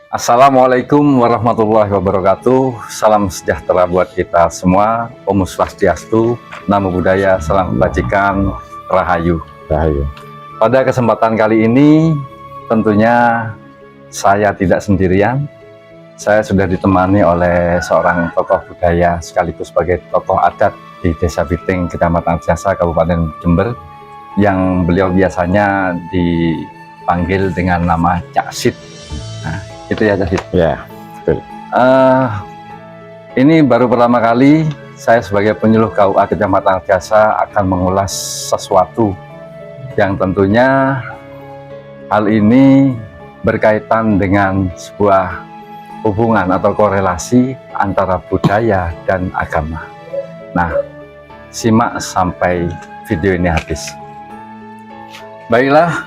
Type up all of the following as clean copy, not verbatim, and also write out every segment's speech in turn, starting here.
Assalamualaikum warahmatullahi wabarakatuh. Salam sejahtera buat kita semua. Om Swastiastu, Namo Buddhaya, Salam Kebajikan, Rahayu. Rahayu. Pada kesempatan kali ini, tentunya saya tidak sendirian. Saya sudah ditemani oleh seorang tokoh budaya sekaligus sebagai tokoh adat di Desa Biting, Kecamatan Arjasa, Kabupaten Jember, yang beliau biasanya dipanggil dengan nama Cak Sid. Nah, itu ya Cak Sid. Ya, betul. Ini baru pertama kali saya sebagai penyuluh KUA Kecamatan Arjasa akan mengulas sesuatu yang tentunya hal ini berkaitan dengan sebuah hubungan atau korelasi antara budaya dan agama. Nah, simak sampai video ini habis. Baiklah,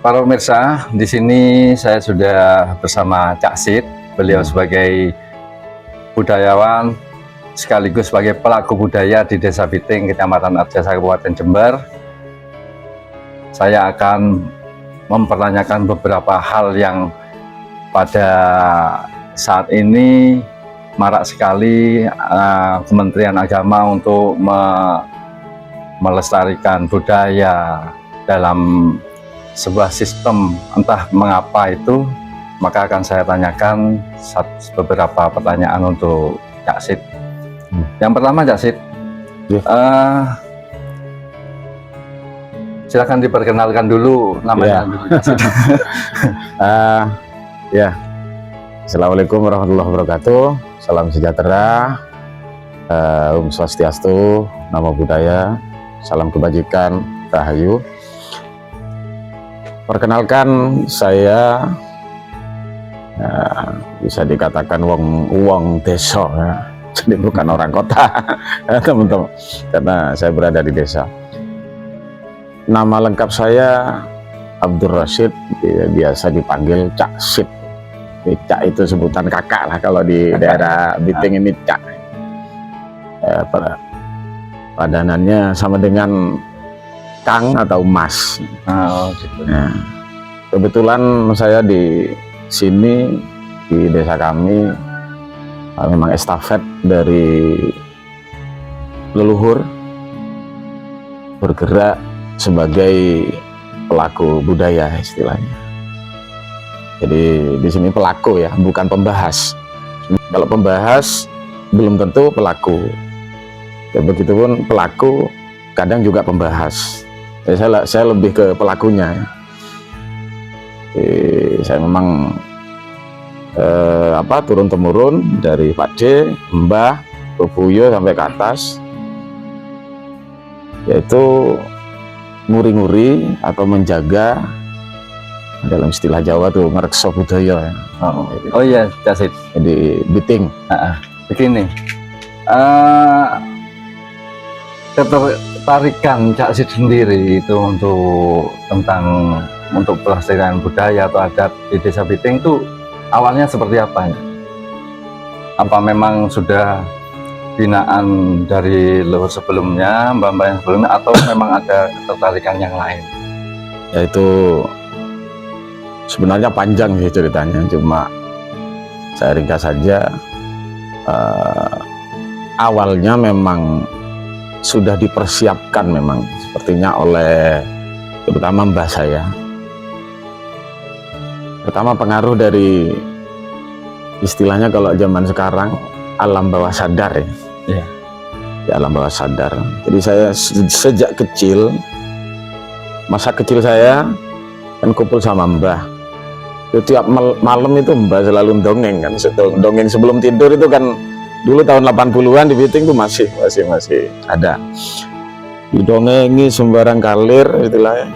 para pemirsa, di sini saya sudah bersama Cak Sid. Beliau sebagai budayawan sekaligus sebagai pelaku budaya di Desa Biting, Kecamatan Arjasa, Kabupaten Jember. Saya akan mempertanyakan beberapa hal yang pada saat ini marak sekali Kementerian Agama untuk melestarikan budaya dalam sebuah sistem, entah mengapa itu. Maka akan saya tanyakan beberapa pertanyaan untuk Cak Sid. Yang pertama, Cak Sid, silakan diperkenalkan dulu namanya. Ya, Assalamualaikum warahmatullahi wabarakatuh. Salam sejahtera, Om Swastiastu, Namo Buddhaya, Salam Kebajikan, Rahayu. Perkenalkan, saya bisa dikatakan wong desa, ya. Jadi bukan orang kota, teman-teman, karena saya berada di desa. Nama lengkap saya Abdul Rashid, biasa dipanggil Cak Sid. Cak itu sebutan kakak lah kalau di daerah Biting ini, Cak. Padanannya sama dengan Kang atau Mas. Gitu. Nah, kebetulan saya di sini di desa kami memang estafet dari leluhur, bergerak sebagai pelaku budaya istilahnya. Jadi di sini pelaku ya, bukan pembahas. Kalau pembahas belum tentu pelaku. Ya, begitupun pelaku kadang juga pembahas. Saya lebih ke pelakunya. Saya memang turun temurun dari Pak D, Mbah, Buyo sampai ke atas, yaitu nguri-nguri atau menjaga, dalam istilah Jawa tuh ngrekso budaya. Oh iya, Cak Sid. Jadi Biting. Begini, ketertarikan Cak Sid sendiri itu untuk pelestarian budaya atau adat di Desa Biting itu awalnya seperti apa? Apa memang sudah binaan dari leluhur sebelumnya, mbak-mbak yang sebelumnya, atau memang ada ketertarikan yang lain? Ya, itu sebenarnya panjang sih ceritanya, cuma saya ringkas saja. Awalnya memang sudah dipersiapkan memang sepertinya oleh terutama mbah saya. Pertama, pengaruh dari istilahnya kalau zaman sekarang alam bawah sadar ya. Yeah. Ya, alam bawah sadar. Jadi saya sejak kecil, masa kecil saya kan kumpul sama mbah. Tiap malam itu mbah selalu dongeng kan. Dongeng sebelum tidur itu kan dulu tahun 80-an di Biting itu masih ada. Didongengi sembarang kalir istilahnya.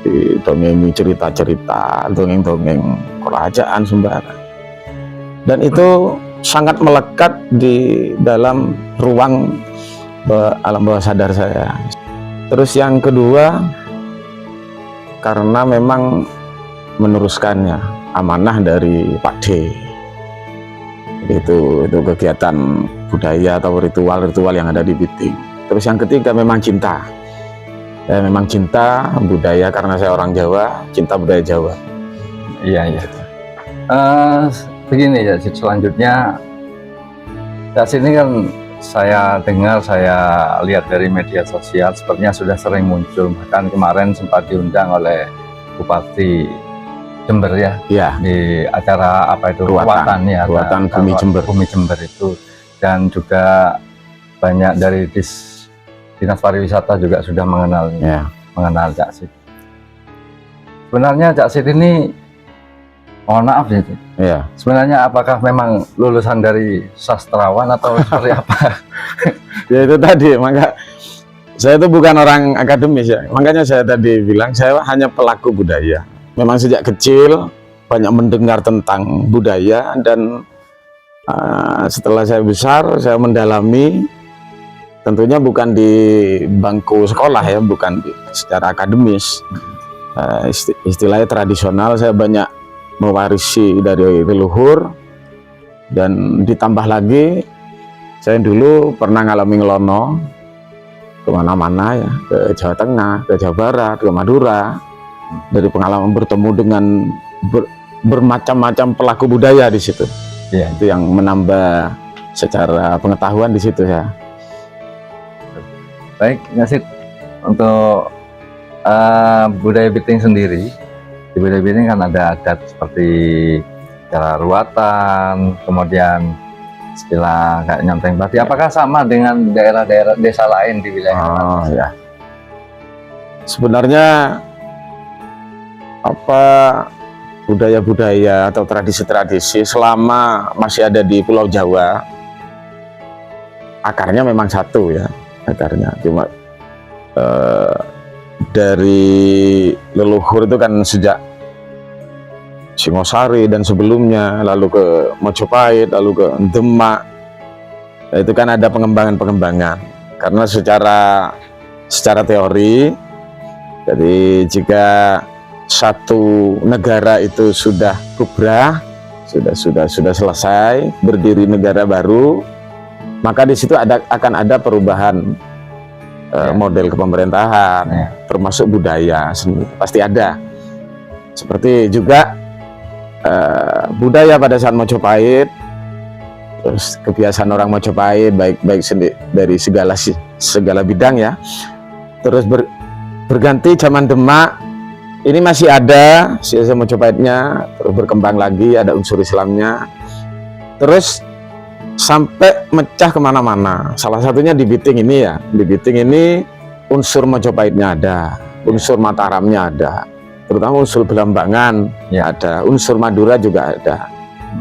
Didongengi cerita-cerita, dongeng-dongeng kerajaan sembarang. Dan itu sangat melekat di dalam ruang alam bawah sadar saya. Terus yang kedua, karena memang meneruskannya amanah dari Pak D. Itu kegiatan budaya atau ritual-ritual yang ada di Biting. Terus yang ketiga memang cinta. Ya, memang cinta budaya karena saya orang Jawa, cinta budaya Jawa. Iya. Begini ya, selanjutnya ini kan saya dengar, saya lihat dari media sosial sepertinya sudah sering muncul, bahkan kemarin sempat diundang oleh Bupati Jember ya, Ya, di acara apa itu, Ruatan. ya, Ruatan Bumi Jember. Bumi Jember itu, dan juga banyak dari Dinas Pariwisata juga sudah Ya. mengenal Cak Sid. Sebenarnya Cak Sid ini, mohon maaf ya, Cid, Ya. sebenarnya apakah memang lulusan dari sastrawan atau seperti apa? Ya itu tadi, maka saya itu bukan orang akademis ya. Makanya saya tadi bilang saya hanya pelaku budaya. Memang sejak kecil banyak mendengar tentang budaya, dan setelah saya besar saya mendalami, tentunya bukan di bangku sekolah ya, bukan secara akademis. Istilahnya tradisional, saya banyak mewarisi dari leluhur, dan ditambah lagi saya dulu pernah ngalami ngelono kemana-mana ya, ke Jawa Tengah, ke Jawa Barat, ke Madura. Dari pengalaman bertemu dengan bermacam-macam pelaku budaya di situ, Ya. itu yang menambah secara pengetahuan di situ ya. Baik, Cak Sid, untuk budaya Biting sendiri, di budaya Biting kan ada adat seperti cara ruatan, kemudian istilah kayak nyanteng padi. Apakah sama dengan daerah-daerah desa lain di wilayah Kalimantan? Oh ya, sebenarnya apa budaya-budaya atau tradisi-tradisi selama masih ada di Pulau Jawa, akarnya memang satu ya, akarnya cuma dari leluhur itu kan sejak Singosari dan sebelumnya, lalu ke Mojopahit, lalu ke Demak. Nah, itu kan ada pengembangan-pengembangan, karena secara teori, jadi jika satu negara itu sudah bubrah, sudah selesai, berdiri negara baru, maka di situ akan ada perubahan model kepemerintahan, termasuk budaya seni, pasti ada. Seperti juga budaya pada saat Mojopahit, terus kebiasaan orang Mojopahit baik dari segala bidang ya, terus berganti zaman Demak. Ini masih ada sisa Mojopahitnya, terus berkembang lagi, ada unsur Islamnya, terus sampai mecah kemana-mana. Salah satunya di Biting ini ya, di Biting ini unsur Mojopahitnya ada, unsur Mataramnya ada, terutama unsur Belambangan ya ada, unsur Madura juga ada.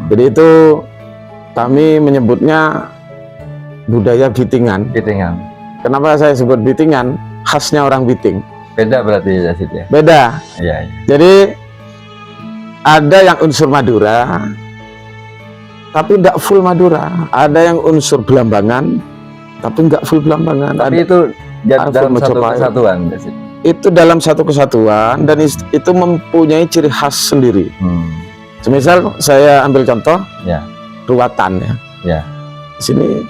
Jadi itu kami menyebutnya budaya Bitingan. Bitingan. Kenapa saya sebut Bitingan? Khasnya orang Biting. Beda berarti ya, Cid ya? Beda. Iya. Jadi ada yang unsur Madura, tapi tidak full Madura. Ada yang unsur Belambangan, tapi nggak full Belambangan. Tapi itu dalam satu kesatuan, ya, Cid? Itu dalam satu kesatuan, dan itu mempunyai ciri khas sendiri. Semisal saya ambil contoh, ya, ruatan ya. Ya. Di sini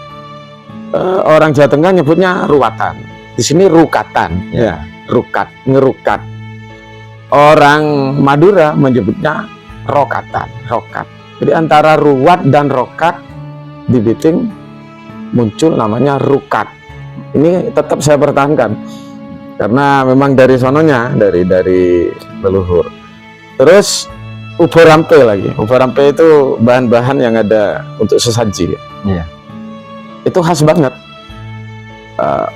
orang Jawa Tengah nyebutnya ruatan, di sini rukatan, ya, rukat, ngerukat. Orang Madura menyebutnya rokatan, rokat. Jadi antara ruwat dan rokat di Biting muncul namanya rukat. Ini tetap saya pertahankan karena memang dari sononya, dari leluhur. Terus uborampe lagi. Uborampe itu bahan-bahan yang ada untuk sesaji. Iya. Itu khas banget.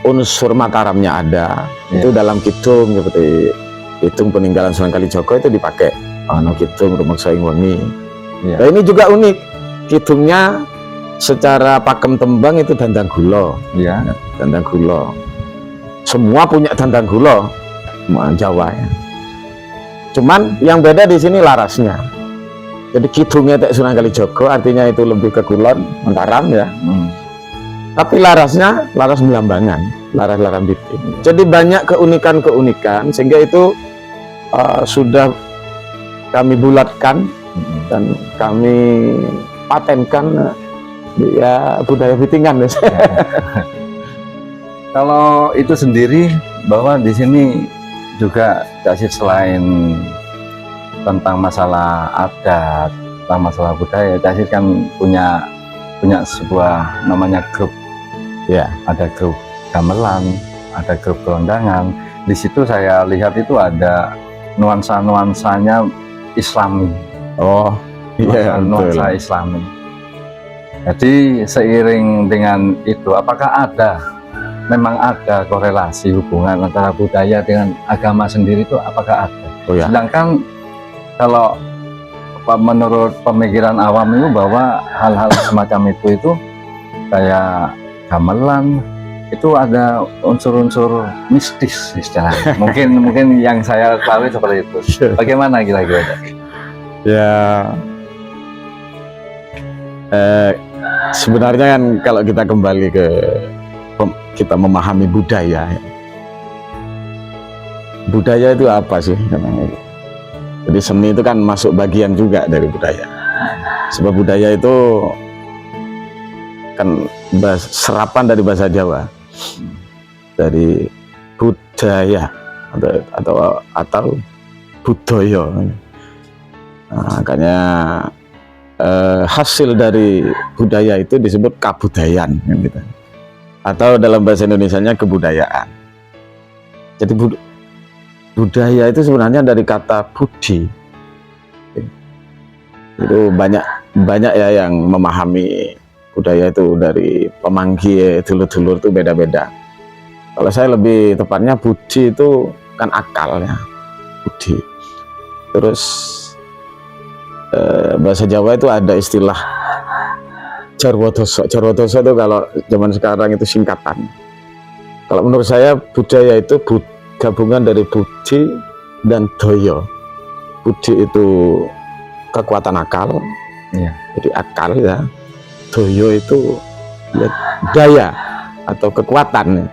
Unsur Mataramnya ada. Itu dalam kidung, seperti kidung peninggalan Sunan Kalijogo itu dipakai. Kidung Rumah Saing Wengi. Nah, ini juga unik. Kidungnya secara pakem tembang itu dandang gulo. Iya. Dandang gulo. Semua punya dandang gulo, Jawa ya. Cuman yang beda di sini larasnya. Jadi kidungnya tek Sunan Kalijogo, artinya itu lebih ke kulon, Mataram ya. Tapi larasnya laras Belambangan, laras Biting. Jadi banyak keunikan-keunikan, sehingga itu sudah kami bulatkan dan kami patenkan ya budaya Bitingan. Kalau itu sendiri, bahwa di sini juga Cak Sid selain tentang masalah adat, tentang masalah budaya, Cak Sis kan punya sebuah namanya grup. Ya. Ada grup gamelan, ada grup gelondangan. Di situ saya lihat itu ada nuansa-nuansanya Islami. Oh, iya, Nuansa Islami. Jadi seiring dengan itu, apakah memang ada korelasi hubungan antara budaya dengan agama sendiri itu, apakah ada? Oh, ya. Sedangkan kalau menurut pemikiran awam itu bahwa hal-hal semacam itu kayak gamelan itu ada unsur-unsur mistis istilahnya. mungkin yang saya ketahui seperti itu. Bagaimana kira-kira? Ya, sebenarnya kan kalau kita kembali ke kita memahami budaya itu apa sih? Jadi seni itu kan masuk bagian juga dari budaya. Sebab budaya itu kan serapan dari bahasa Jawa, dari budaya atau budaya. Nah, makanya hasil dari budaya itu disebut kabudayan, gitu. Atau dalam bahasa Indonesianya kebudayaan. Jadi budaya itu sebenarnya dari kata budi. Itu banyak ya yang memahami budaya itu dari pemanggi dulur-dulur itu beda-beda. Kalau saya lebih tepatnya budi itu kan akalnya, budi. Terus bahasa Jawa itu ada istilah jarwodoso. Jarwodoso itu kalau zaman sekarang itu singkatan. Kalau menurut saya budaya itu gabungan dari budi dan doyo. Budi itu kekuatan akal, ya. Jadi akal ya. Doyo itu ya, daya atau kekuatan.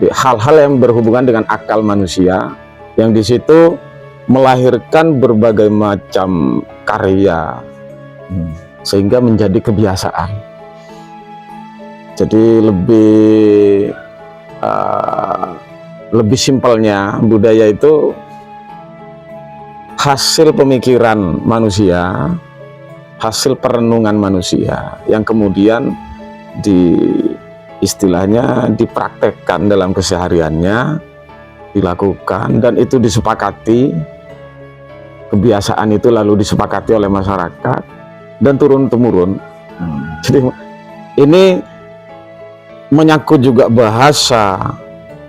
Hal-hal yang berhubungan dengan akal manusia, yang di situ melahirkan berbagai macam karya, sehingga menjadi kebiasaan. Jadi lebih simpelnya budaya itu hasil pemikiran manusia, hasil perenungan manusia yang kemudian istilahnya dipraktekkan dalam kesehariannya, dilakukan, dan itu disepakati. Kebiasaan itu lalu disepakati oleh masyarakat dan turun-temurun. Jadi ini menyangkut juga bahasa,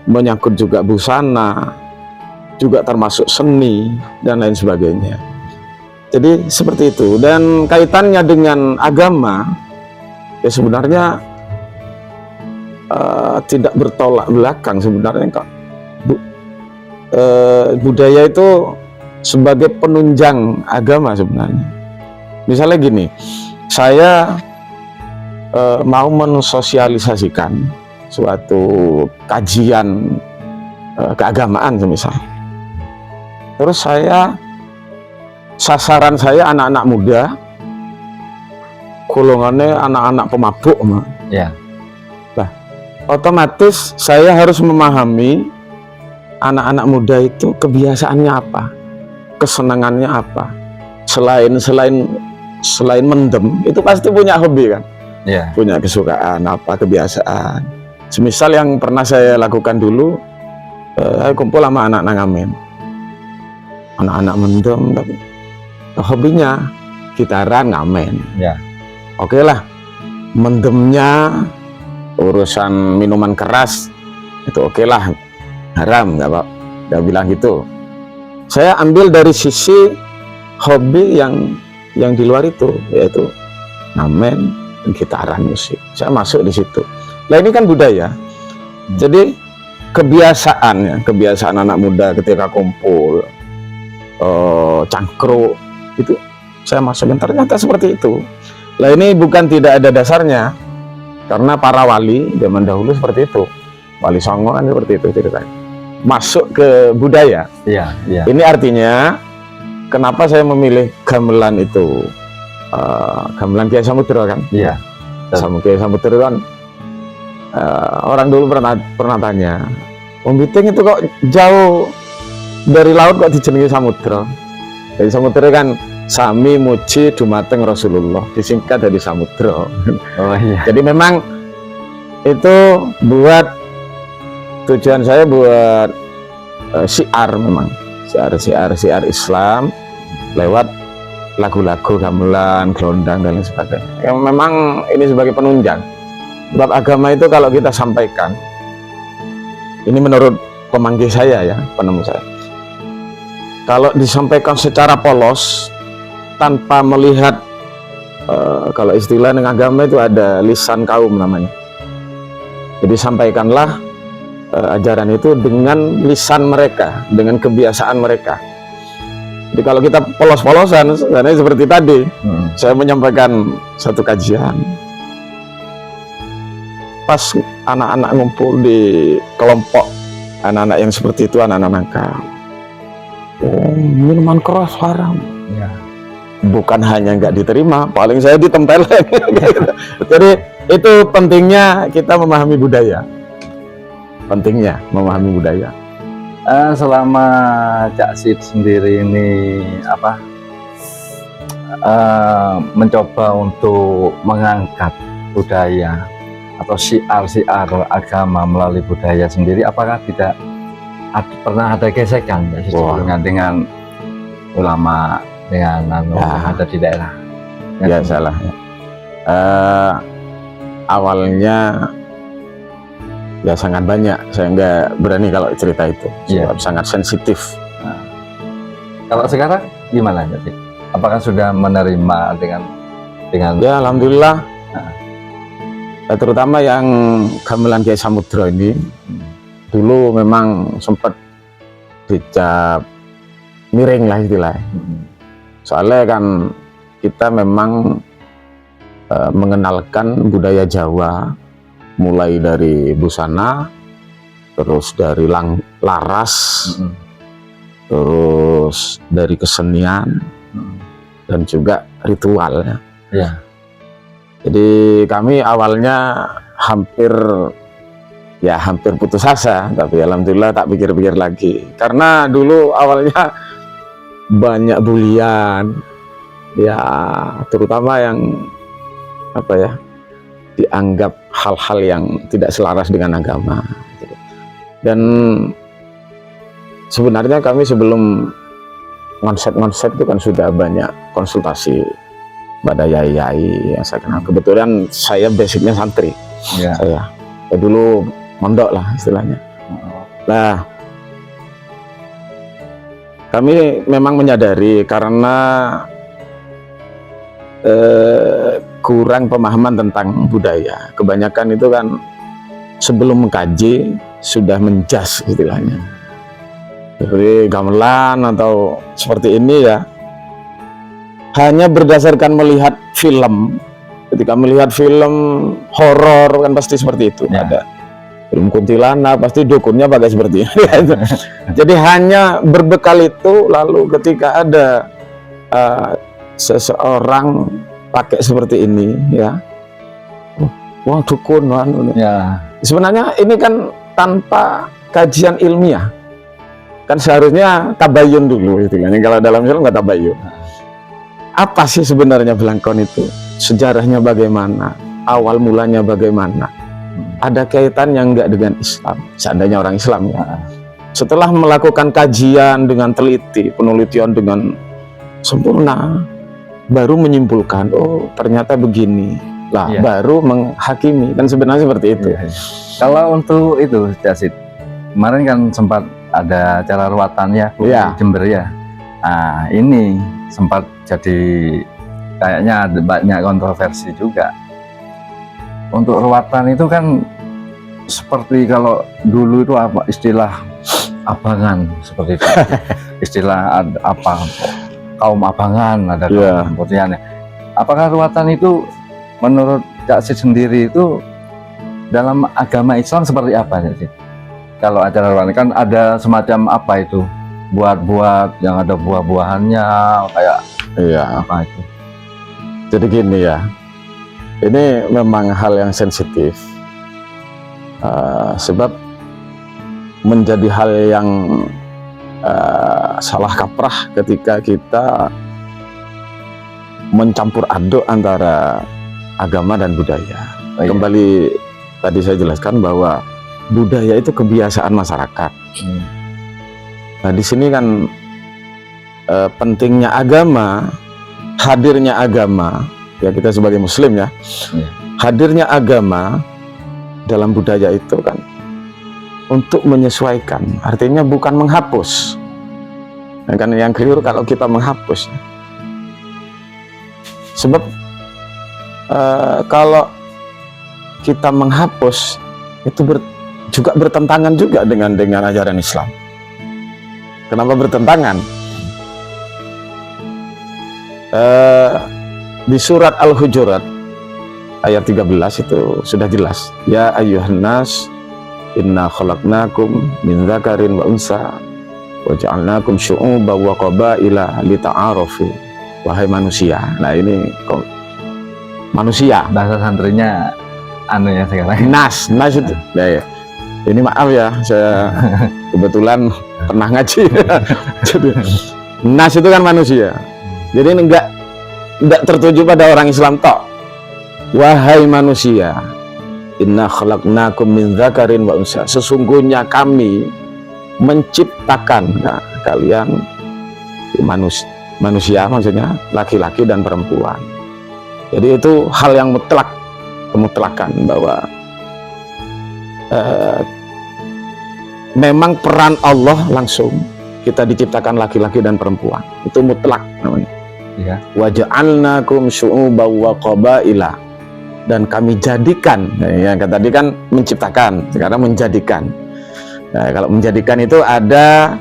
menyangkut juga busana, juga termasuk seni dan lain sebagainya. Jadi seperti itu. Dan kaitannya dengan agama ya sebenarnya tidak bertolak belakang sebenarnya, Kak. Budaya itu sebagai penunjang agama sebenarnya. Misalnya gini, saya mau mensosialisasikan suatu kajian keagamaan semisal. Terus sasaran saya anak-anak muda, golongannya anak-anak pemabuk, Ya. Nah, otomatis saya harus memahami anak-anak muda itu kebiasaannya apa, kesenangannya apa. Selain mendem, itu pasti punya hobi kan, Ya. punya kesukaan apa, kebiasaan. Semisal yang pernah saya lakukan dulu, saya kumpul sama anak-anak ngamen, anak-anak mendem, tapi hobinya gitaran, ngamen. Ya. Oke lah, mendemnya urusan minuman keras itu oke lah, haram, nggak bilang gitu. Saya ambil dari sisi hobi yang di luar itu, yaitu ngamen dan gitaran, musik. Saya masuk di situ. Nah ini kan budaya. Jadi kebiasaan anak muda ketika kumpul, cangkruk itu saya masukin, ternyata seperti itu. Nah ini bukan tidak ada dasarnya, karena para wali zaman dahulu seperti itu. Wali Songo kan seperti itu ceritanya, masuk ke budaya. Iya, iya. Ini artinya kenapa saya memilih gamelan itu, gamelan Kiai Samudra kan? Iya. Kiai Samudra kan orang dulu pernah tanya, Om Biting itu kok jauh dari laut kok dijenengi samudra? Jadi samudra kan sami muji dumateng Rasulullah, disingkat dari Samudra. Oh iya. Jadi memang itu buat tujuan saya buat syiar, memang syiar Islam lewat lagu-lagu gamelan, gelondang dan lain sebagainya. Yang memang ini sebagai penunjang. Sebab agama itu kalau kita sampaikan, ini menurut pemanggil saya ya, penemu saya, kalau disampaikan secara polos tanpa melihat kalau istilah dengan agama itu ada lisan kaum namanya. Jadi sampaikanlah ajaran itu dengan lisan mereka, dengan kebiasaan mereka. Jadi kalau kita polos-polosan, sebenarnya seperti tadi, saya menyampaikan satu kajian, pas anak-anak ngumpul di kelompok anak-anak yang seperti itu, anak-anak nakal, minuman keras haram. Ya. Bukan hanya nggak diterima, paling saya ditempelin. Jadi itu pentingnya kita memahami budaya. Pentingnya memahami budaya. Selama Cak Sid sendiri ini mencoba untuk mengangkat budaya atau syiar-syiar agama melalui budaya sendiri, apakah tidak pernah ada gesekan dengan ulama, dengan yang ada di daerah? Ya salah. Awalnya ya sangat banyak, saya nggak berani kalau cerita itu, sebab sangat sensitif. Kalau sekarang gimana sih? Apakah sudah menerima dengan Ya alhamdulillah. Terutama yang gamelan Kiai Samudra ini, dulu memang sempat dicap miring lah istilahnya. Soalnya kan kita memang mengenalkan budaya Jawa, mulai dari busana, terus dari laras, terus dari kesenian, dan juga ritualnya. Ya. Jadi kami awalnya hampir putus asa, tapi alhamdulillah tak pikir-pikir lagi. Karena dulu awalnya banyak bulian, ya terutama yang dianggap hal-hal yang tidak selaras dengan agama. Dan sebenarnya kami sebelum konsep itu kan sudah banyak konsultasi pada yai-yai yang saya kenal. Kebetulan saya basicnya santri. Ya. Saya dulu mondok lah istilahnya. Nah, kami memang menyadari karena kurang pemahaman tentang budaya. Kebanyakan itu kan sebelum mengkaji sudah menjas istilahnya. Jadi gamelan atau seperti ini ya hanya berdasarkan melihat film. Ketika melihat film horor kan pasti seperti itu. Ya. Ada film kuntilanak pasti dukunnya pakai seperti ini. Jadi hanya berbekal itu, lalu ketika ada seseorang pakai seperti ini ya, wah dukun, Ya. sebenarnya ini kan tanpa kajian ilmiah. Kan seharusnya tabayun dulu istilahnya. Kalau dalam Islam nggak tabayun. Apa sih sebenarnya belangkon itu? Sejarahnya bagaimana? Awal mulanya bagaimana? Ada kaitan yang enggak dengan Islam, seandainya orang Islam ya. Setelah melakukan kajian dengan teliti, penelitian dengan sempurna, baru menyimpulkan, oh ternyata begini lah, baru menghakimi. Kan sebenarnya seperti itu. Kalau untuk itu Cak Sid, kemarin kan sempat ada acara ruwatannya di Jember ya. Nah, ini sempat jadi kayaknya ada banyak kontroversi juga. Untuk ruwatan itu kan seperti kalau dulu itu apa istilah abangan seperti itu. Istilah kaum abangan ada kemudiannya. Apakah ruwatan itu menurut Cak Sid sendiri itu dalam agama Islam seperti apa sih? Kalau acara ruwatan kan ada semacam apa itu? Buat yang ada buah-buahannya kayak apa itu? Jadi gini ya, ini memang hal yang sensitif, sebab menjadi hal yang salah kaprah ketika kita mencampur aduk antara agama dan budaya. Oh, iya. Kembali tadi saya jelaskan bahwa budaya itu kebiasaan masyarakat. Nah di sini kan pentingnya agama, hadirnya agama, ya kita sebagai muslim ya, hadirnya agama dalam budaya itu kan untuk menyesuaikan, artinya bukan menghapus. Nah, kan yang keliru kalau kita menghapus. Sebab kalau kita menghapus itu juga bertentangan juga dengan ajaran Islam. Kenapa bertentangan? Di surat Al-Hujurat ayat 13 itu sudah jelas. Ya ayyuhan nas inna khalaqnakum min dzakarin wa unsa wa ja'alnakum syu'uban wa qabaila lita'arafu. Wahai manusia. Nah ini manusia. Bahasa santrinya anu ya sekarang. Nas itu. Ya. Ini maaf ya, saya kebetulan pernah ngaji. Jadi, nas itu kan manusia. Jadi enggak tertuju pada orang Islam tok. Wahai manusia, inna khalaqnakum min dzakarin wa unsa. Sesungguhnya kami menciptakan kalian manusia maksudnya laki-laki dan perempuan. Jadi itu hal yang mutlakan bahwa memang peran Allah langsung kita diciptakan laki-laki dan perempuan, itu mutlak namanya. Ya. Wa ja'alnakum syu'uban wa qabaila, dan kami jadikan, ya tadi kan menciptakan, sekarang menjadikan. Nah, kalau menjadikan itu ada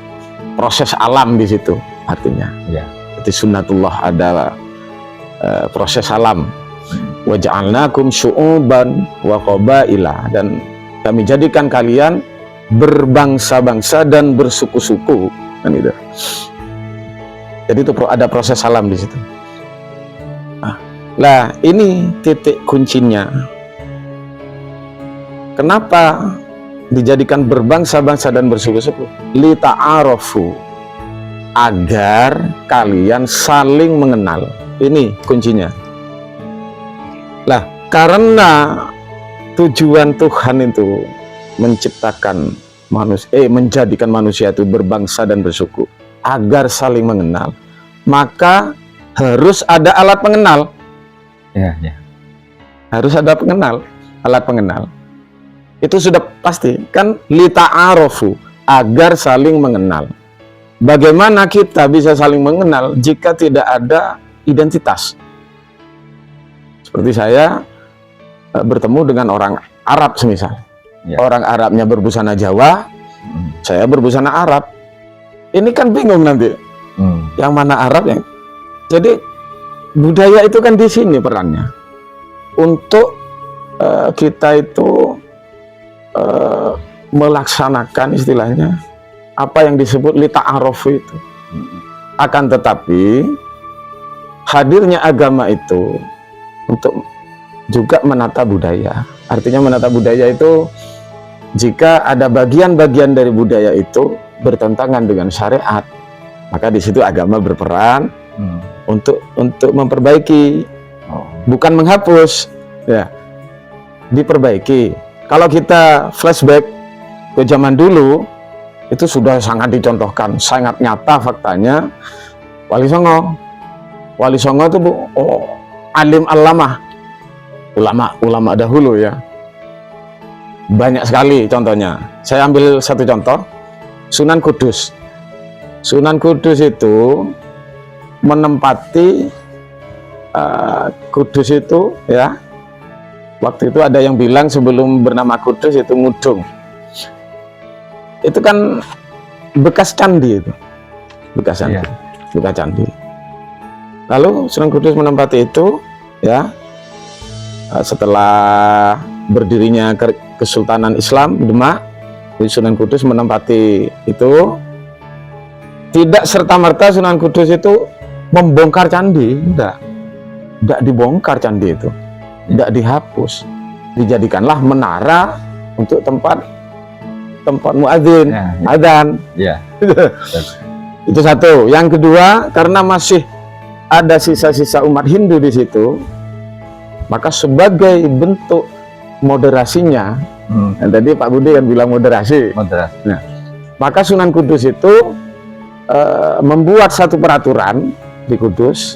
proses alam di situ artinya. Ya. Jadi sunnatullah, ada proses alam. Wa ja'alnakum syu'uban wa qabaila, dan kami jadikan kalian berbangsa-bangsa dan bersuku-suku, kan itu. Jadi itu ada proses alam di situ. Nah, ini titik kuncinya. Kenapa dijadikan berbangsa-bangsa dan bersuku-suku? Lita'arafu, agar kalian saling mengenal. Ini kuncinya. Lah, karena tujuan Tuhan itu menciptakan manusia, menjadikan manusia itu berbangsa dan bersuku agar saling mengenal, maka harus ada alat pengenal. Ya. Harus ada alat pengenal. Itu sudah pasti kan, lita'arafu, agar saling mengenal. Bagaimana kita bisa saling mengenal jika tidak ada identitas? Seperti saya bertemu dengan orang Arab semisal. Ya. Orang Arabnya berbusana Jawa, saya berbusana Arab. Ini kan bingung nanti. Yang mana Arab yang. Jadi budaya itu kan di sini perannya. Untuk kita itu melaksanakan istilahnya apa yang disebut lita'arofu itu. Akan tetapi hadirnya agama itu untuk juga menata budaya. Artinya menata budaya itu jika ada bagian-bagian dari budaya itu bertentangan dengan syariat, maka di situ agama berperan untuk memperbaiki, bukan menghapus, ya, diperbaiki. Kalau kita flashback ke zaman dulu, itu sudah sangat dicontohkan, sangat nyata faktanya. Wali Songo itu alim alamah, ulama dahulu ya. Banyak sekali contohnya. Saya ambil satu contoh, Sunan Kudus. Sunan Kudus itu menempati Kudus itu ya. Waktu itu ada yang bilang sebelum bernama Kudus itu Ngudung. Itu kan bekas candi itu. Bekas candi. Yeah. Bekas candi. Lalu Sunan Kudus menempati itu ya. Setelah berdirinya Kesultanan Islam Demak, Sunan Kudus menempati itu. Tidak serta-merta Sunan Kudus itu membongkar candi, tidak dibongkar candi itu, tidak dihapus, dijadikanlah menara untuk tempat muadzin, adzan. Ya. Itu satu. Yang kedua, karena masih ada sisa-sisa umat Hindu di situ, maka sebagai bentuk moderasinya, tadi Pak Budi kan bilang moderasi. Moderasi. Maka Sunan Kudus itu membuat satu peraturan di Kudus,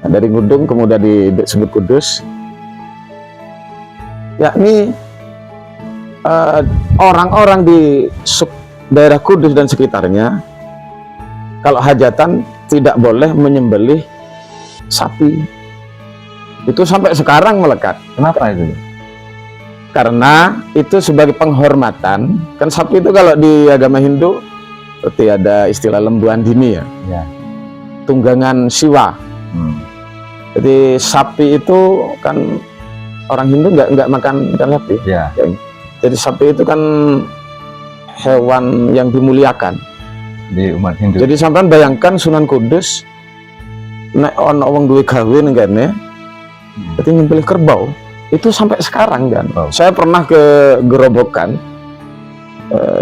dari Ngudung kemudian disebut Kudus, yakni orang-orang di daerah Kudus dan sekitarnya kalau hajatan tidak boleh menyembelih sapi. Itu sampai sekarang melekat. Kenapa itu? Karena itu sebagai penghormatan. Kan sapi itu kalau di agama Hindu seperti ada istilah lembu andini ya, Ya. tunggangan Siwa. Jadi sapi itu kan orang Hindu nggak makan sapi. Ya. Jadi sapi itu kan hewan yang dimuliakan Di umat Hindu. Jadi sampean bayangkan Sunan Kudus nek ono wong duwe gawe ning kene, jadi nyembelih kerbau itu sampai sekarang kan. Saya pernah ke Gerobokan,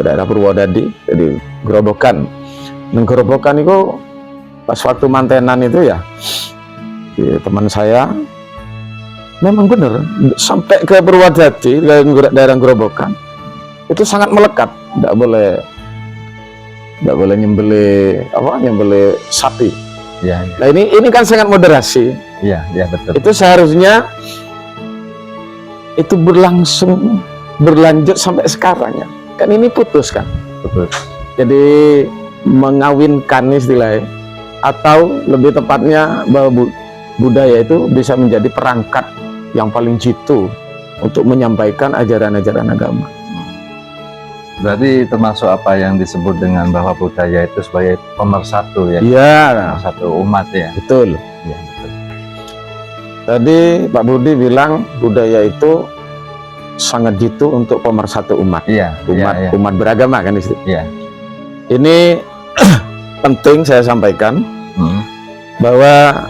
daerah Purwodadi, jadi Gerobokan. Dan Gerobokan itu pas waktu mantenan itu ya, teman saya memang benar sampai ke Purwodadi, daerah Gerobokan itu sangat melekat, tidak boleh nyembelih sapi. Ya, ya. Nah ini kan sangat moderasi. Ya, ya betul. Itu seharusnya itu berlanjut sampai sekarang ya. Kan ini putus kan. Betul. Jadi mengawinkan istilahnya, atau lebih tepatnya bahwa budaya itu bisa menjadi perangkat yang paling jitu untuk menyampaikan ajaran-ajaran agama. Berarti termasuk apa yang disebut dengan bahwa budaya itu sebagai pemersatu ya? Iya. Pemersatu umat ya? Betul. Ya, betul. Tadi Pak Budi bilang budaya itu sangat jitu untuk pemersatu umat. Iya. Umat beragama kan itu. Iya. Ini penting saya sampaikan bahwa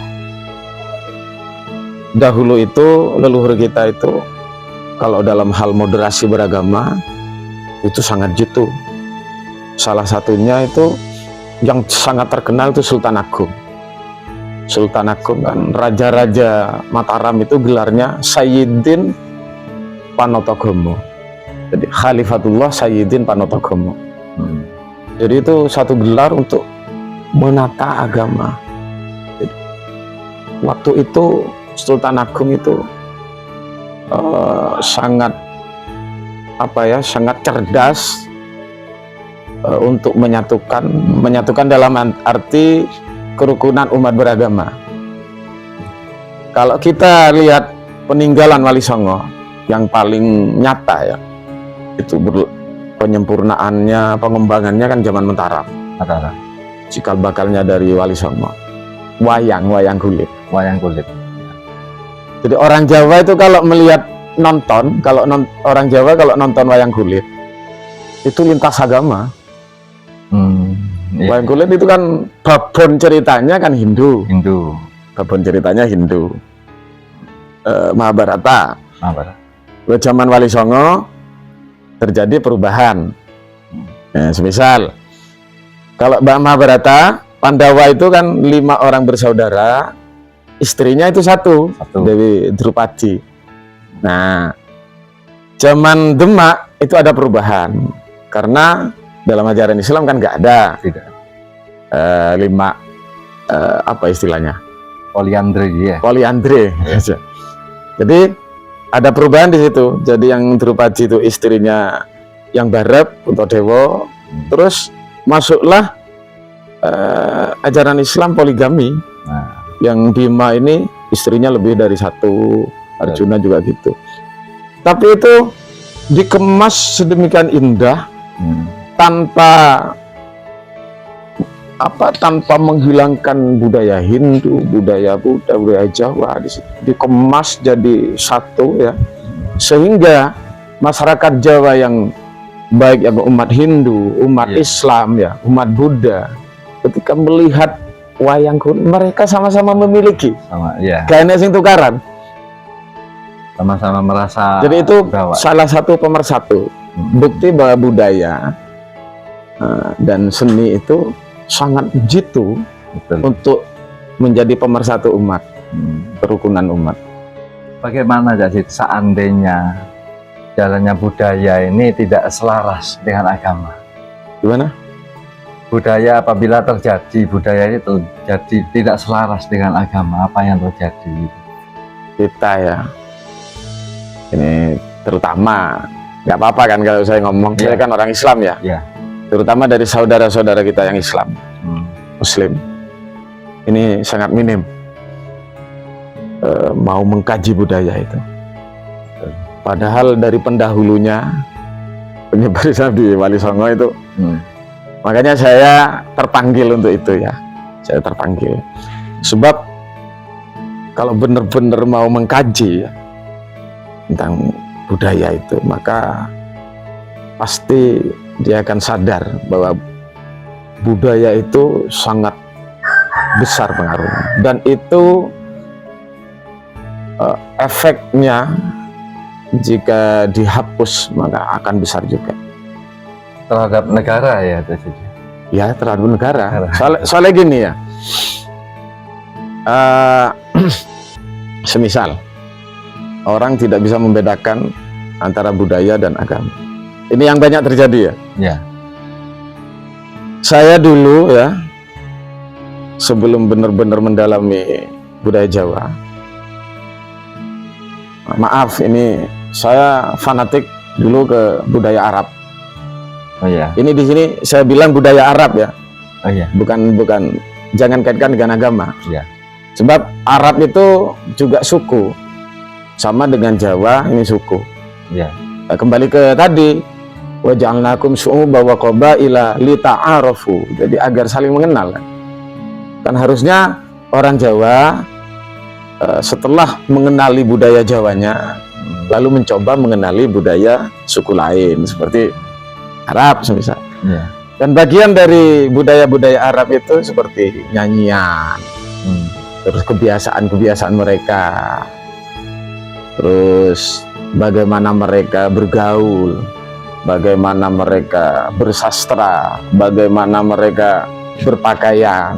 dahulu itu leluhur kita itu kalau dalam hal moderasi beragama itu sangat jitu. Salah satunya itu yang sangat terkenal itu Sultan Agung. Sultan Agung kan raja-raja Mataram itu gelarnya Sayyidin Panotogomo. Jadi Khalifatullah Sayyidin Panotogomo. Jadi itu satu gelar untuk menata agama. Jadi, waktu itu Sultan Agung itu sangat cerdas untuk menyatukan dalam arti kerukunan umat beragama. Kalau kita lihat peninggalan Wali Songo yang paling nyata ya, itu penyempurnaannya, pengembangannya kan zaman Mataram. Cikal bakalnya dari Wali Songo, wayang kulit. Jadi orang Jawa itu kalau melihat orang Jawa kalau nonton wayang kulit itu lintas agama. Iya. Wayang kulit itu kan babon ceritanya kan Hindu. Babon ceritanya Hindu. Mahabharata. Zaman Wali Songo terjadi perubahan. Nah, semisal kalau Mahabharata, Pandawa itu kan 5 orang bersaudara, istrinya itu satu. Dewi Drupadi. Nah, zaman Demak itu ada perubahan karena dalam ajaran Islam kan nggak ada. Tidak. 5 apa istilahnya? Poliandri ya. Poliandri. Jadi ada perubahan di situ. Jadi yang Drupadi itu istrinya yang Barep untuk Dewa. Terus masuklah ajaran Islam poligami. Nah. Yang Bima ini istrinya lebih dari 1. Arjuna juga gitu. Tapi itu dikemas sedemikian indah tanpa menghilangkan budaya Hindu, budaya Buddha, budaya Jawa, dikemas jadi satu ya. Sehingga masyarakat Jawa yang baik yang umat Hindu, umat Islam ya, umat Buddha, ketika melihat wayang kulit mereka sama-sama memiliki. Gak enak sing tukaran. Sama-sama merasa. Jadi itu bahwa salah satu pemersatu. Bukti bahwa budaya dan seni itu sangat jitu untuk menjadi pemersatu umat, kerukunan umat. Bagaimana jadi seandainya jalannya budaya ini tidak selaras dengan agama? Gimana? Budaya apabila terjadi, budaya ini terjadi tidak selaras dengan agama, apa yang terjadi? Kita ya, ini terutama, nggak apa-apa kan kalau saya ngomong, saya kan orang Islam ya, terutama dari saudara-saudara kita yang Islam, Muslim, ini sangat minim mau mengkaji budaya itu. Padahal dari pendahulunya penyebar Islam di Wali Songo itu, makanya saya terpanggil untuk itu ya. Saya terpanggil. Sebab kalau benar-benar mau mengkaji ya, tentang budaya itu, maka pasti dia akan sadar bahwa budaya itu sangat besar pengaruhnya. Dan itu efeknya jika dihapus maka akan besar juga Terhadap negara ya, ya, terhadap negara. Soalnya gini ya, semisal orang tidak bisa membedakan antara budaya dan agama. Ini yang banyak terjadi ya. Saya dulu ya, sebelum benar-benar mendalami budaya Jawa, maaf ini saya fanatik dulu ke budaya Arab. Ini di sini saya bilang budaya Arab ya. Bukan jangan kaitkan dengan agama. Sebab Arab itu juga suku. Sama dengan Jawa ini suku. Nah, kembali ke tadi, wa ja'alnakum syu'uban wa qabaila lita'arafu. Jadi agar saling mengenal. Kan harusnya orang Jawa setelah mengenali budaya Jawanya, lalu mencoba mengenali budaya suku lain seperti Arab semisal. Dan bagian dari budaya-budaya Arab itu seperti nyanyian, terus kebiasaan-kebiasaan mereka, terus bagaimana mereka bergaul, bagaimana mereka bersastra, bagaimana mereka berpakaian,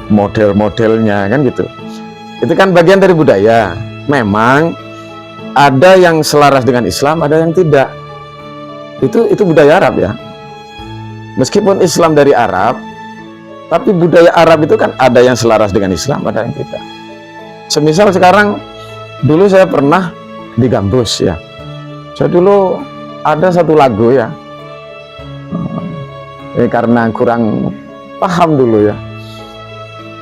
model-modelnya kan gitu. Itu kan bagian dari budaya. Memang ada yang selaras dengan Islam, ada yang tidak. Itu budaya Arab ya. Meskipun Islam dari Arab, tapi budaya Arab itu kan ada yang selaras dengan Islam, ada yang tidak. Semisal sekarang, dulu saya pernah di Gambus ya. Saya dulu ada satu lagu ya. Ini karena kurang paham dulu ya.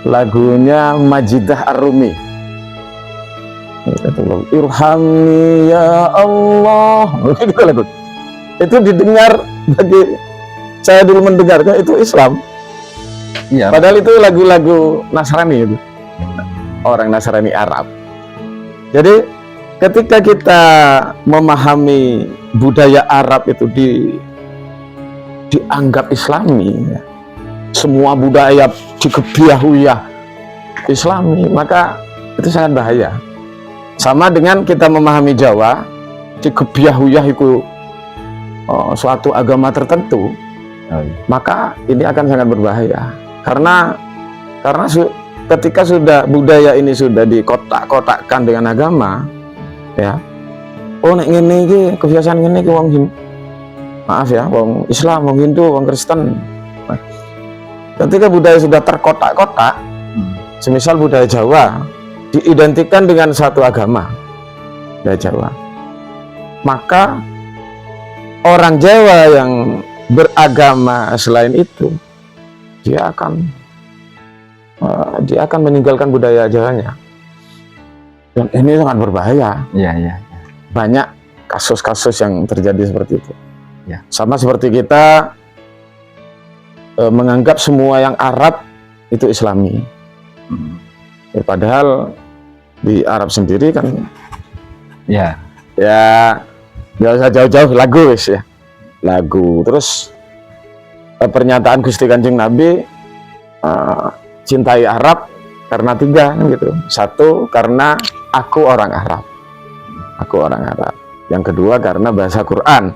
Lagunya Majidah Ar-Rumi. Irhamni ya Allah. Gitu lagu. Itu didengar, bagi saya dulu mendengarnya itu Islam. Padahal itu lagu-lagu Nasrani itu. Orang Nasrani Arab. Jadi ketika kita memahami budaya Arab itu dianggap Islami ya. Semua budaya dikebiahuyah Islami, maka itu sangat bahaya. Sama dengan kita memahami Jawa, dikebiahuyah itu suatu agama tertentu, maka ini akan sangat berbahaya. Karena ketika sudah budaya ini sudah dikotak-kotakkan dengan agama, ya, oh nek ngene iki kebiasaan ngene iki wong maaf ya, wong Islam, wong Hindu, wong Kristen. Ketika budaya sudah terkotak-kotak, semisal budaya Jawa diidentikan dengan satu agama, budaya Jawa, maka orang Jawa yang beragama selain itu, dia akan meninggalkan budaya Jawanya. Dan ini sangat berbahaya. Banyak kasus-kasus yang terjadi seperti itu. Sama seperti kita menganggap semua yang Arab itu Islami. Padahal di Arab sendiri kan ya nggak usah jauh-jauh, lagu ya, lagu. Terus pernyataan Gusti Kanjeng Nabi, cintai Arab karena 3 kan gitu. 1 karena aku orang Arab, yang kedua karena bahasa Quran,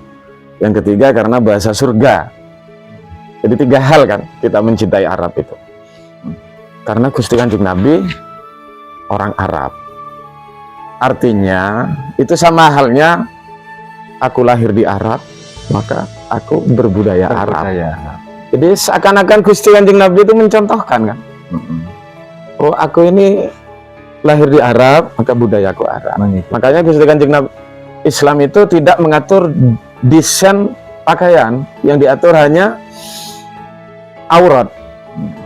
yang ketiga karena bahasa surga. Jadi 3 hal kan kita mencintai Arab itu. karena Gusti Kanjeng Nabi orang Arab. Artinya itu sama halnya aku lahir di Arab, maka aku berbudaya Arab. Jadi seakan-akan Gusti Kanjeng Nabi itu mencontohkan kan, oh aku ini lahir di Arab, maka budayaku Arab. Makanya Gusti Kanjeng Nabi, Islam itu tidak mengatur desain pakaian, yang diatur hanya aurat,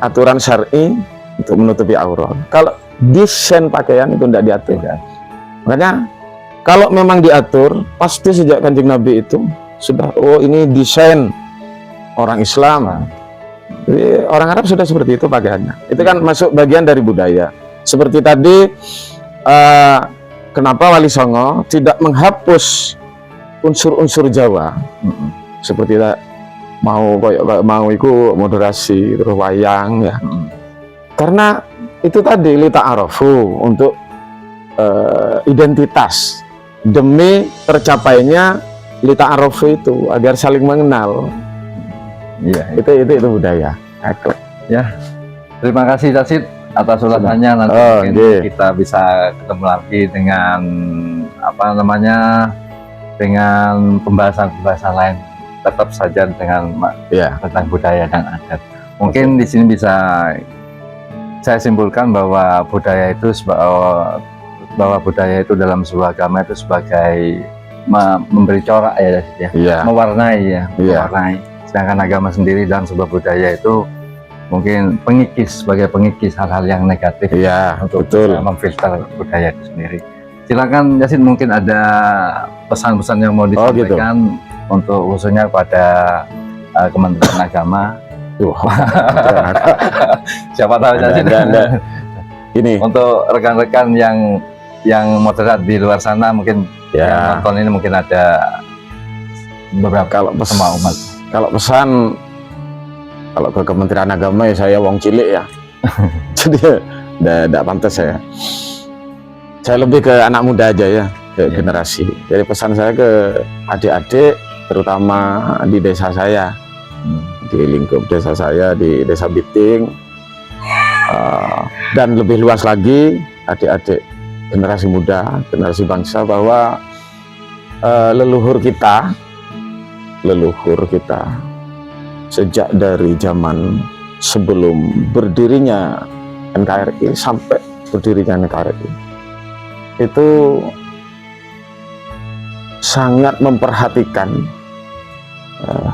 aturan syar'i untuk menutupi aurat. Kalau desain pakaian itu tidak diatur. Makanya kalau memang diatur, pasti sejak Kanjeng Nabi itu sudah, oh ini desain orang Islam. Jadi, orang Arab sudah seperti itu pakaiannya. Itu kan masuk bagian dari budaya. Seperti tadi, kenapa Wali Songo tidak menghapus unsur-unsur Jawa, seperti mau ikut moderasi, terus wayang ya. Karena itu tadi lita arafu, untuk identitas, demi tercapainya lita arafu itu, agar saling mengenal. Iya, itu budaya. Aku. Ya, terima kasih Casid atas ulasannya. Nanti mungkin kita bisa ketemu lagi dengan dengan pembahasan lain, tetap saja dengan tentang budaya dan adat. Mungkin di sini bisa saya simpulkan bahwa budaya itu dalam sebuah agama itu sebagai memberi corak mewarnai mewarnai. Sedangkan agama sendiri dan sebuah budaya itu mungkin sebagai pengikis hal-hal yang negatif untuk memfilter budaya itu sendiri. Silakan Yasin, mungkin ada pesan-pesan yang mau disampaikan untuk khususnya pada Kementerian Agama. Siapa tahu Yasin. Ini untuk rekan-rekan yang moderat di luar sana, mungkin yang nonton ini mungkin ada beberapa sama umat. Kalau pesan, kalau ke Kementerian Agama ya saya wong cilik ya. Jadi tidak pantas saya. Saya lebih ke anak muda aja ya, ke generasi. Jadi pesan saya ke adik-adik, terutama di desa saya, di lingkup desa saya, di Desa Biting, dan lebih luas lagi adik-adik generasi muda, generasi bangsa, bahwa leluhur kita sejak dari zaman sebelum berdirinya NKRI sampai berdirinya NKRI itu sangat memperhatikan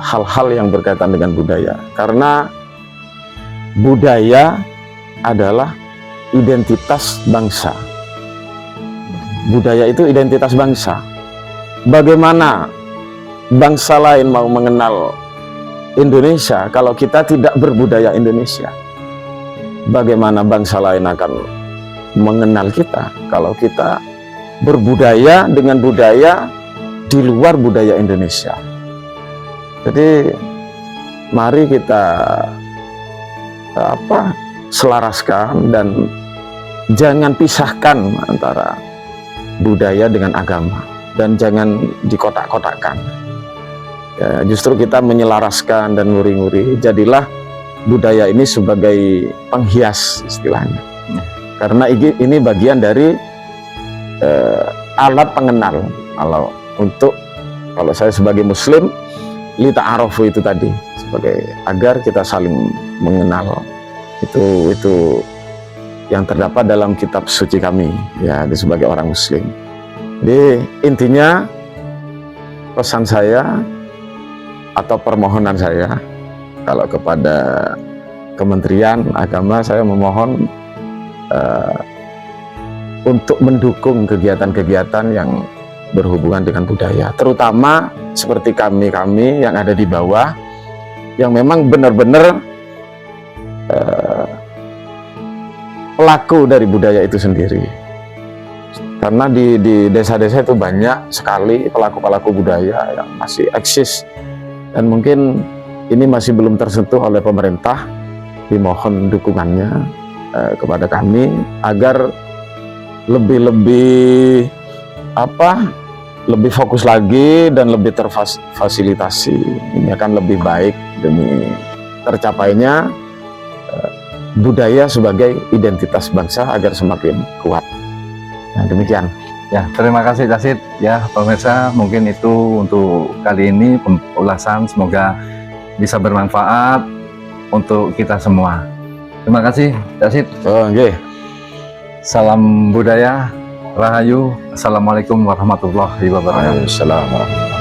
hal-hal yang berkaitan dengan budaya, karena budaya adalah identitas bangsa. Budaya itu identitas bangsa. Bagaimana bangsa lain mau mengenal Indonesia kalau kita tidak berbudaya Indonesia? Bagaimana bangsa lain akan mengenal kita kalau kita berbudaya dengan budaya di luar budaya Indonesia? Jadi mari kita selaraskan dan jangan pisahkan antara budaya dengan agama, dan jangan dikotak-kotakkan. Ya, justru kita menyelaraskan dan nguri-nguri. Jadilah budaya ini sebagai penghias istilahnya. Karena ini bagian dari alat pengenal. Kalau saya sebagai Muslim, lita arafu itu tadi, sebagai agar kita saling mengenal. Itu yang terdapat dalam kitab suci kami, ya, sebagai orang Muslim. Jadi intinya pesan saya atau permohonan saya, kalau kepada Kementerian Agama, saya memohon untuk mendukung kegiatan-kegiatan yang berhubungan dengan budaya, terutama seperti kami yang ada di bawah, yang memang benar-benar pelaku dari budaya itu sendiri. Karena di desa-desa itu banyak sekali pelaku-pelaku budaya yang masih eksis, dan mungkin ini masih belum tersentuh oleh pemerintah. Dimohon dukungannya kepada kami agar lebih fokus lagi dan lebih terfasilitasi. Ini akan lebih baik demi tercapainya budaya sebagai identitas bangsa agar semakin kuat. Nah, demikian. Ya, terima kasih Casid. Ya, pemirsa, mungkin itu untuk kali ini ulasan, semoga bisa bermanfaat untuk kita semua. Terima kasih Casid. Oh, nggih. Salam budaya, rahayu. Assalamualaikum warahmatullahi wabarakatuh. Waalaikumsalam warahmatullahi wabarakatuh.